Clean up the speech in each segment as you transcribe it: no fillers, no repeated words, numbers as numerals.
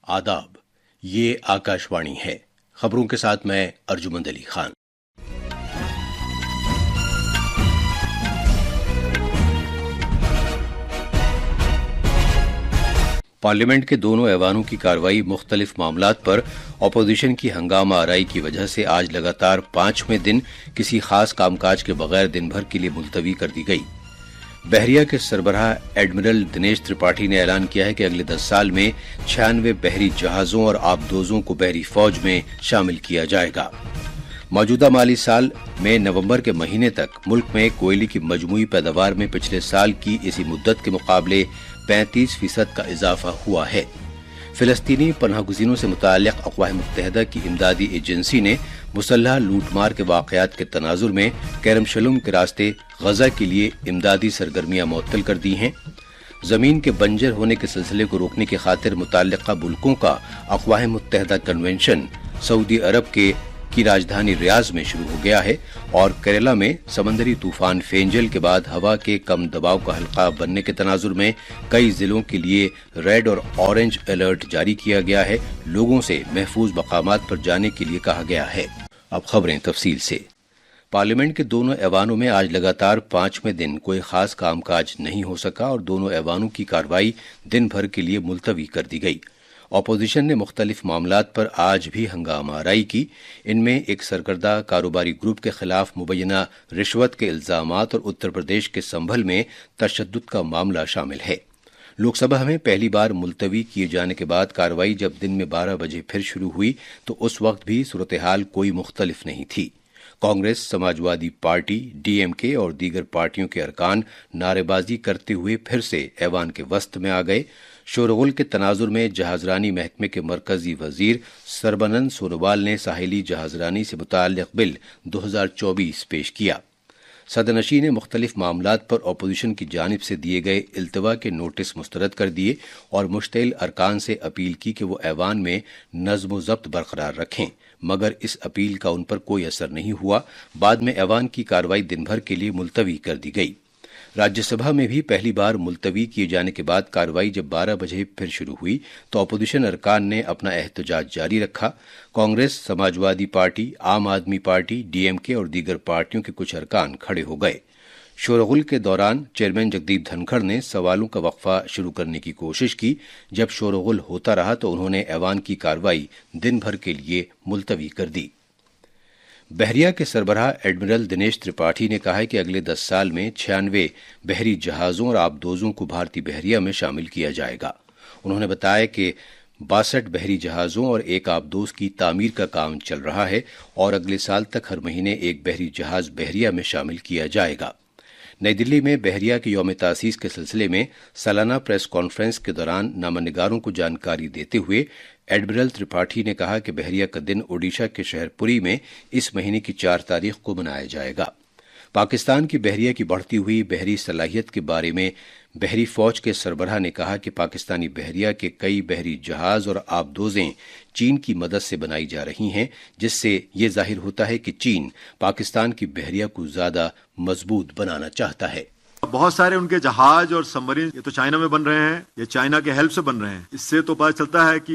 آداب، یہ آکاشوانی ہے۔ خبروں کے ساتھ میں ارجمند علی خان۔ پارلیمنٹ کے دونوں ایوانوں کی کارروائی مختلف معاملات پر اپوزیشن کی ہنگامہ آرائی کی وجہ سے آج لگاتار 5ویں دن کسی خاص کام کاج کے بغیر دن بھر کے لیے ملتوی کر دی گئی۔ بحریہ کے سربراہ ایڈمرل دنیش ترپاٹھی نے اعلان کیا ہے کہ اگلے 10 سال میں 96 بحری جہازوں اور آبدوزوں کو بحری فوج میں شامل کیا جائے گا۔ موجودہ مالی سال میں نومبر کے مہینے تک ملک میں کوئلے کی مجموعی پیداوار میں پچھلے سال کی اسی مدت کے مقابلے 35% کا اضافہ ہوا ہے۔ فلسطینی پناہ گزینوں سے متعلق اقوام متحدہ کی امدادی ایجنسی نے مسلح لوٹ مار کے واقعات کے تناظر میں کرم شلوم کے راستے غزہ کے لیے امدادی سرگرمیاں معطل کر دی ہیں۔ زمین کے بنجر ہونے کے سلسلے کو روکنے کی خاطر متعلقہ ملکوں کا اقوام متحدہ کنونشن سعودی عرب کی راجدھانی ریاض میں شروع ہو گیا ہے اور کیرلا میں سمندری طوفان فینجل کے بعد ہوا کے کم دباؤ کا حلقہ بننے کے تناظر میں کئی ضلعوں کے لیے ریڈ اور اورنج الرٹ جاری کیا گیا ہے۔ لوگوں سے محفوظ مقامات پر جانے کے لیے کہا گیا ہے۔ اب خبریں تفصیل سے۔ پارلیمنٹ کے دونوں ایوانوں میں آج لگاتار 5ویں دن کوئی خاص کام کاج نہیں ہو سکا اور دونوں ایوانوں کی کارروائی دن بھر کے لیے ملتوی کر دی گئی۔ اپوزیشن نے مختلف معاملات پر آج بھی ہنگامہ آرائی کی۔ ان میں ایک سرکردہ کاروباری گروپ کے خلاف مبینہ رشوت کے الزامات اور اتر پردیش کے سنبھل میں تشدد کا معاملہ شامل ہے۔ لوک سبھا میں پہلی بار ملتوی کیے جانے کے بعد کارروائی جب دن میں 12 بجے پھر شروع ہوئی تو اس وقت بھی صورتحال کوئی مختلف نہیں تھی۔ Congress, Samajwadi Party, D M K اور دیگر پارٹیوں کے ارکان نعرے بازی کرتے ہوئے پھر سے ایوان کے وسط میں آ گئے۔ شورغل کے تناظر میں جہازرانی محکمے کے مرکزی وزیر سربانند سونووال نے ساحلی جہازرانی سے متعلق بل 2024 پیش کیا۔ صدرنشین نے مختلف معاملات پر اپوزیشن کی جانب سے دیے گئے التوا کے نوٹس مسترد کر دیے اور مشتعل ارکان سے اپیل کی کہ وہ ایوان میں نظم و ضبط برقرار رکھیں، مگر اس اپیل کا ان پر کوئی اثر نہیں ہوا۔ بعد میں ایوان کی کارروائی دن بھر کے لیے ملتوی کر دی گئی۔ راجیہ سبھا میں بھی پہلی بار ملتوی کیے جانے کے بعد کارروائی جب 12 بجے پھر شروع ہوئی تو اپوزیشن ارکان نے اپنا احتجاج جاری رکھا۔ کانگریس، سماجوادی پارٹی، عام آدمی پارٹی، ڈی ایم کے اور دیگر پارٹیوں کے کچھ ارکان کھڑے ہو گئے۔ شورغل کے دوران چیئرمین جگدیپ دھنکھڑ نے سوالوں کا وقفہ شروع کرنے کی کوشش کی۔ جب شورغل ہوتا رہا تو انہوں نے ایوان کی کارروائی دن بھر کے لیے ملتوی کر دی۔ بحریہ کے سربراہ ایڈمرل دنیش ترپاٹھی نے کہا ہے کہ اگلے 10 سال میں 96 بحری جہازوں اور آبدوزوں کو بھارتی بحریہ میں شامل کیا جائے گا۔ انہوں نے بتایا کہ 62 بحری جہازوں اور ایک آبدوز کی تعمیر کا کام چل رہا ہے اور اگلے سال تک ہر مہینے ایک بحری جہاز بحریہ میں شامل کیا جائے گا۔ نئی دلی میں بحریہ کے یوم تاسیس کے سلسلے میں سالانہ پریس کانفرنس کے دوران نامہ نگاروں کو جانکاری دیتے ہوئے ایڈمرل ترپاٹھی نے کہا کہ بحریہ کا دن اوڈیشہ کے شہر پوری میں اس مہینے کی 4 تاریخ کو منایا جائے گا۔ پاکستان کی بحریہ کی بڑھتی ہوئی بحری صلاحیت کے بارے میں بحری فوج کے سربراہ نے کہا کہ پاکستانی بحریہ کے کئی بحری جہاز اور آبدوزیں چین کی مدد سے بنائی جا رہی ہیں، جس سے یہ ظاہر ہوتا ہے کہ چین پاکستان کی بحریہ کو زیادہ مضبوط بنانا چاہتا ہے۔ بہت سارے ان کے جہاز اور سبمرین یہ تو چائنا میں بن رہے ہیں، یہ چائنا کے ہیلپ سے بن رہے ہیں۔ اس سے تو پتہ چلتا ہے کہ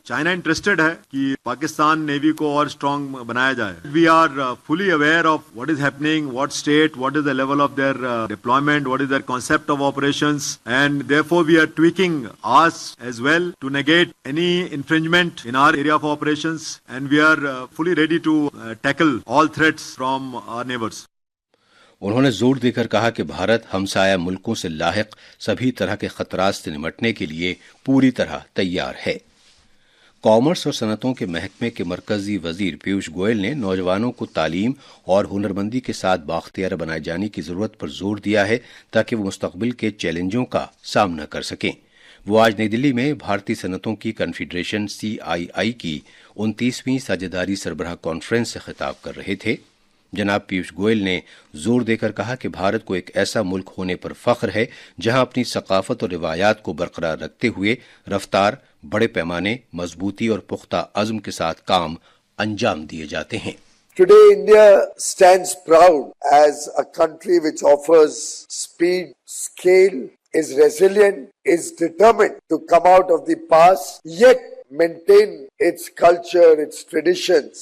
چائنا انٹرسٹڈ ہے کہ پاکستان نیوی کو اور اسٹرانگ بنایا جائے۔ We are fully aware of what is happening, what state, what is the level of their deployment, what is their concept of operations, and therefore we are tweaking us as well to negate any infringement in our area of operations, and we are fully ready to tackle all threats from our neighbors. انہوں نے زور دے کر کہا کہ بھارت ہمسایہ ملکوں سے لاحق سبھی طرح کے خطرات سے نمٹنے کے لیے پوری طرح تیار ہے۔ کامرس اور صنعتوں کے محکمے کے مرکزی وزیر پیوش گوئل نے نوجوانوں کو تعلیم اور ہنرمندی کے ساتھ بااختیار بنائے جانے کی ضرورت پر زور دیا ہے تاکہ وہ مستقبل کے چیلنجوں کا سامنا کر سکیں۔ وہ آج نئی دلی میں بھارتی صنعتوں کی کنفیڈریشن CII کی 29ویں ساجھیداری سربراہ کانفرنس سے خطاب کر رہے تھے۔ جناب پیوش گوئل نے زور دے کر کہا کہ بھارت کو ایک ایسا ملک ہونے پر فخر ہے جہاں اپنی ثقافت اور روایات کو برقرار رکھتے ہوئے رفتار، بڑے پیمانے، مضبوطی اور پختہ عزم کے ساتھ کام انجام دیے جاتے ہیں۔ Today India stands proud as a country which offers speed, scale, is resilient, is determined to come out of the past, yet maintain its culture, its traditions.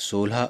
16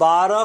12